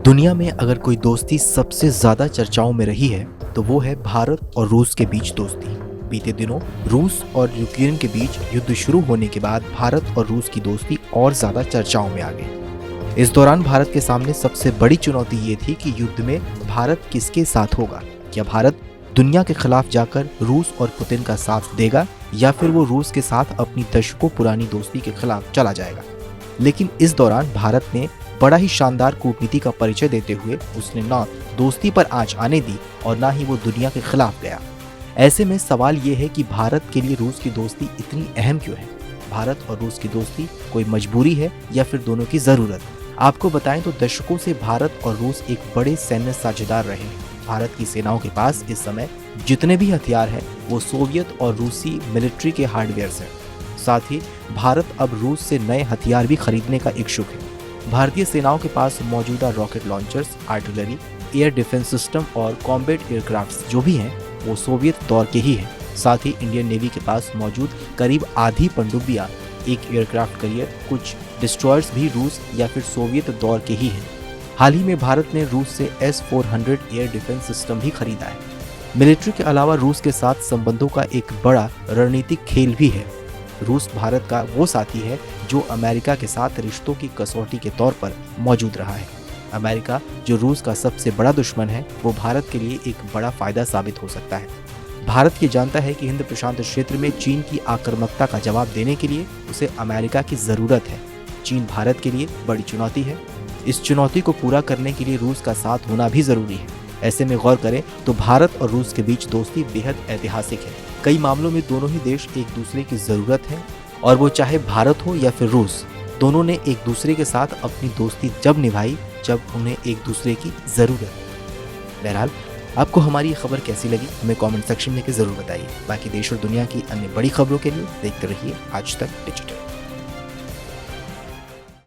दुनिया में अगर कोई दोस्ती सबसे ज्यादा चर्चाओं में रही है तो वो है भारत और रूस के बीच दोस्ती। बीते दिनों रूस और यूक्रेन के बीच युद्ध शुरू होने के बाद भारत और रूस की दोस्ती और ज्यादा चर्चाओं में आ गई। इस दौरान भारत के सामने सबसे बड़ी चुनौती ये थी कि युद्ध में भारत किसके साथ होगा। क्या भारत दुनिया के खिलाफ जाकर रूस और पुतिन का साथ देगा या फिर वो रूस के साथ अपनी दशकों पुरानी दोस्ती के खिलाफ चला जाएगा। लेकिन इस दौरान भारत ने बड़ा ही शानदार कूटनीति का परिचय देते हुए उसने ना दोस्ती पर आंच आने दी और ना ही वो दुनिया के खिलाफ गया। ऐसे में सवाल ये है कि भारत के लिए रूस की दोस्ती इतनी अहम क्यों है। भारत और रूस की दोस्ती कोई मजबूरी है या फिर दोनों की जरूरत। आपको बताएं तो दशकों से भारत और रूस एक बड़े सैन्य साझेदार रहे हैं। भारत की सेनाओं के पास इस समय जितने भी हथियार हैं वो सोवियत और रूसी मिलिट्री के हार्डवेयर हैं। साथ ही भारत अब रूस से नए हथियार भी खरीदने का इच्छुक है। भारतीय सेनाओं के पास मौजूदा rocket launchers, artillery, air defence system और कॉम्बैट एयरक्राफ्ट्स जो भी हैं वो सोवियत दौर के ही हैं। साथ ही इंडियन नेवी के पास मौजूद करीब आधी पनडुब्बियां, एक एयरक्राफ्ट कैरियर, कुछ डिस्ट्रॉयर्स भी रूस या फिर सोवियत दौर के ही हैं। हाल ही में भारत ने रूस से S-400 एयर डिफेंस सिस्टम भी खरीदा है। मिलिट्री के अलावा रूस के साथ संबंधों का एक बड़ा रणनीतिक खेल भी है। रूस भारत का वो साथी है जो अमेरिका के साथ रिश्तों की कसौटी के तौर पर मौजूद रहा है। अमेरिका जो रूस का सबसे बड़ा दुश्मन है वो भारत के लिए एक बड़ा फायदा साबित हो सकता है। भारत ये जानता है कि हिंद प्रशांत क्षेत्र में चीन की आक्रामकता का जवाब देने के लिए उसे अमेरिका की जरूरत है। चीन भारत के लिए बड़ी चुनौती है। इस चुनौती को पूरा करने के लिए रूस का साथ होना भी जरूरी है। ऐसे में गौर करें तो भारत और रूस के बीच दोस्ती बेहद ऐतिहासिक है। कई मामलों में दोनों ही देश एक दूसरे की जरूरत है और वो चाहे भारत हो या फिर रूस, दोनों ने एक दूसरे के साथ अपनी दोस्ती जब निभाई जब उन्हें एक दूसरे की जरूरत। बहरहाल आपको हमारी ये खबर कैसी लगी हमें कमेंट सेक्शन में जरूर बताइए। बाकी देश और दुनिया की अन्य बड़ी खबरों के लिए देखते रहिए आज तक डिजिटल।